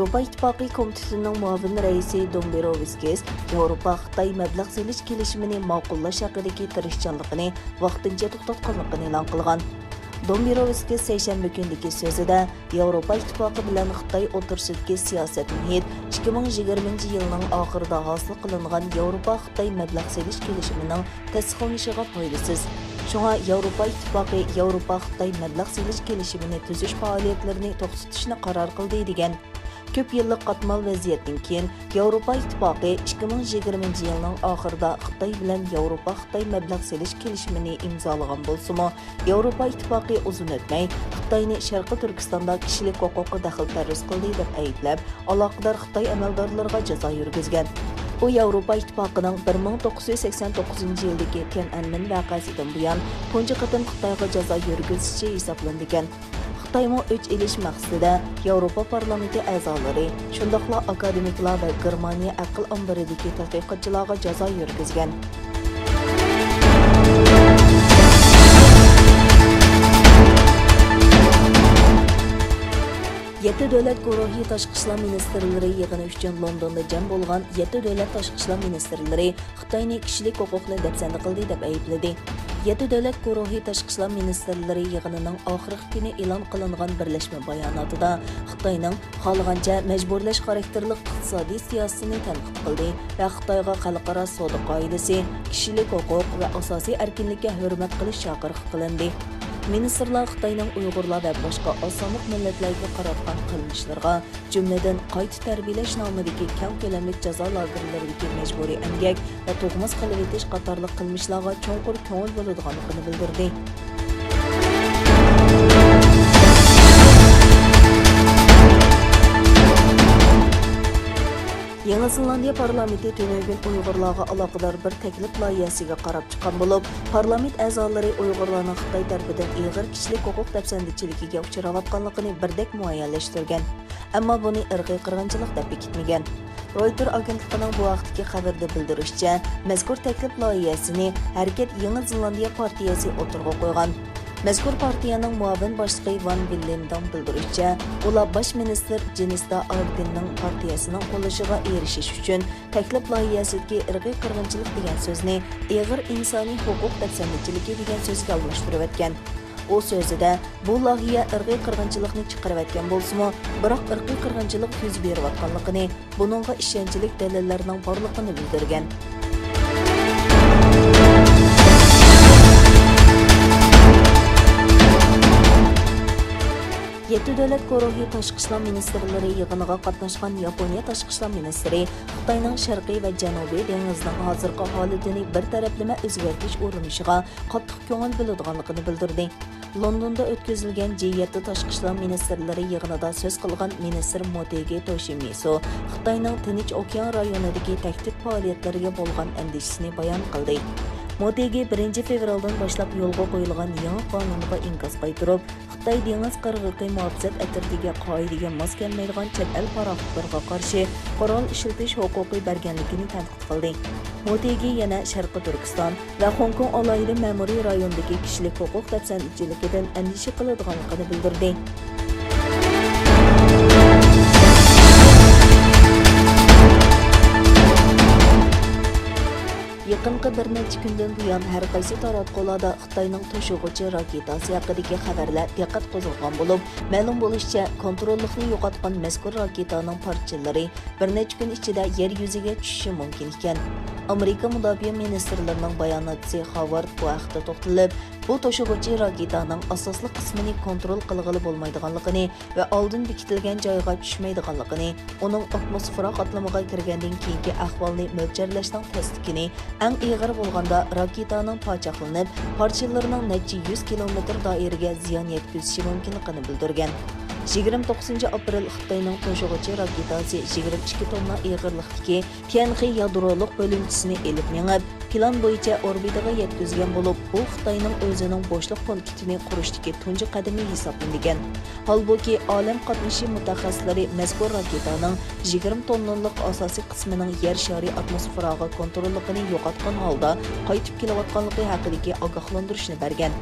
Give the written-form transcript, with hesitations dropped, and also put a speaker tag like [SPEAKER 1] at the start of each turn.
[SPEAKER 1] ياۋروپا ئىتتىپاقى كومىتېتىنىڭ مۇئاۋىن رەئىسى دومبروۋسكىس ياۋروپا خىتاي مەبلەغ سېلىش كېلىشىمىنى ماقۇللاش ھەققىدىكى تىرىشچانلىقىنى ۋاقتىنچە توختاتقانلىقىنى ئېلان قىلغان. دومبروۋسكىس سەيشەنبە كۈندىكى سۆزىدە ياۋروپا ئىتتىپاقى بىلەن خىتاي ئوتتۇرىسىدىكى سىياسەتنى 2020 يىلنىڭ ئاخىرىدا ھاسىل قىلىنغان ياۋروپا خىتاي مەبلەغ سېلىش كېلىشىمىنىڭ تەستىقلىنىشىغا پايدىسىز. شۇڭا ياۋروپا ئىتتىپاقى ياۋروپا خىتاي مەبلەغ سېلىش كېلىشىمىنى تۈزۈش پائالىيەتلىرىنى توختىتىشنى قارار قىلدى دېگەن. Köp yıllık qatmal vəziyyətdən keyin Yavropa İttifaqı 2020 yılının axırda Xitay bilan Yavropa Xitay məbləğ selish kelişimini imzalagan bolsa-mı, Yavropa İttifaqı uzun ötmey Xitayni Şərqi Türkistanda kişilik huquqqa daxil tərəz qildi deb ayıplab, aloqador Xitay əməldarlarına cəza yürgüzgən. O Yavropa İttifaqının 1989 yıldagi Tiananmen vaqəsindən bu yan tunji qatim Xitayga cəza yürgüzüşü hesablandıgan. Xitaymo öç elish maqsadida Yavropa parlamenti a'zolari, shundaqla akademiklar va Germaniya aql ambaridagi tadqiqotchilarga jazo yurgizgan. Yettä dölet gorohى tashqi ishlar ministrlari yig'ini uchun Londonda jam bo'lgan yettä dölet tashqi ishlar ministrlari Xitoyni kishilik huquqni dafsanda qildi deb aybladi. Yettä dölet gorohى tashqi ishlar ministrlari yig'inining oxirgi kuni e'lon qilingan birlashma bayonotida Xitoyning xohlagancha majburlash xarakterli iqtisodiy siyosatini tanqid qildi va Xitoyga xalqaro savdo qoidasi, kishilik huquq va asosiy erkinlikka hurmat qilish chaqiriq qilindi. Ministrlar Xitayning Uyg'urlar va boshqa osonliq millatlarga qaratgan qilmishlarga, jumladan qayta tarbiyalash nomidagi kam ko'lamli jazo lagerlaridagi majburiy emgak va tug'mas qilib etish qatorli qilmishlarga cho'nqur ko'ngil bo'ladiganligini bildirdi. Yangi Zelandiya parlamenti tönögün Uyg'urlarga aloqador bir taklif loyihasiga qarab chiqqan bo'lib, parlament a'zolari Uyg'urlarning Xitoy tarafidan ig'ir kishilik huquq dafsandichiligiga uchrayotganligini birdek muayyanlashtirgan. Ammo buni irqiy qirg'inchilik deb bekitmagan. Reuters agentligining bu vaqtdagi xabarda bildirishicha, mazkur taklif loyihasini Harakat Yangi Zelandiya partiyasi o'tirg'a qo'ygan. Mazkur partiyaning muavin boshlig'i Van Villendan bildirishicha, ular bosh ministr Jenista Ardinning partiyasining qo'llashiga erishish uchun taklif loyihasidagi irqiy qirg'inchilik degan so'zni ig'ir insoniy huquq dafsandichiligi degan so'zga almashtirib o'tgan. O so'zida bu loyiha irqiy qirg'inchilikni chiqarib o'tgan bo'lsa-mu, biroq irqiy qirg'inchilik yuz berayotganligini, buningga ishonchli dalillarning borligini bildirgan. Yettä dölet gorohى tashqi ishlar ministrlari yig'iniga qatnashgan Yaponiya tashqi ishlar ministri Xitoyning sharqiy va janubiy dengizining hozirgi holatini bir taraflama o'zgartirish urinishiga qattiq ko'ngil bo'ladiganligini bildirdi. Londonda o'tkazilgan G7 tashqi ishlar ministrlari yig'inida so'z qilgan ministr Motegi Toshimitsu Xitoyning Tinch okean rayonidagi tahdid faoliyatlariga bo'lgan andishisini bayon qildi. Motegi 1 fevraldan boshlab yo'lga qo'yilgan yangi qonunga inkos qaytirib, Xitoy dengiz qirg'oqi muhofazat atritiga qoidaga mos kelmaydigan chet el paraxodlarga qarshi qurol ishlatish huquqi berganligini tanqid qildi. Motegi yana Sharqi Turkiston va Hong Kong alohida ma'muriy rayondagi kishilik huquq dafsandichiligidan andisha qiladiganligini bildirdi. Yaqinqi bir necha kundan buyon har qaysi taratqularda Xitoyning to'shig'uchi raketasi haqidagi xabarlar diqqat qo'zg'agan bo'lib, ma'lum bo'lishicha, kontrollikni yo'qotgan mazkur raketaning parchalari bir necha kun ichida yer yuziga tushishi mumkin ekan. Amerika mudofaa ministrlarining bayonotchisi Howard bu haqda to'xtalib, bu to'shig'uchi raketaning asosli qismini kontrol qilg'ili bo'lmaydiganligini va oldin bekitilgan joyga tushmaydiganligini, uning atmosfera qatlamiga kirgandan keyingi ahvolni mo'ljarlashning tasdiqini, eng ig'ir bo'lganda raketaning parchaqlanib, parchalarining necha 100 kilometr doiraga ziyon yetkazishi mumkinligini bildirgan. 29 aprel Xitoyning to'shig'uchi raketasi 22 tonna ig'irlikdagi Tənqid yadroliq bo'limchisini elib mengib, plan bo'yicha orbitaga yetkazgan bo'lib, bu Xitoyning o'zining bo'shliq punktini qurishdagi tunji qadami hisoblangan. Holbuki olam qatnashi mutaxassislari mazkur raketaning 20 tonnalik asosiy qismining yer shari atmosferaga kontrolligini yo'qotgan holda qaytib kelayotganligi haqidagi ogohlantirishni bergan.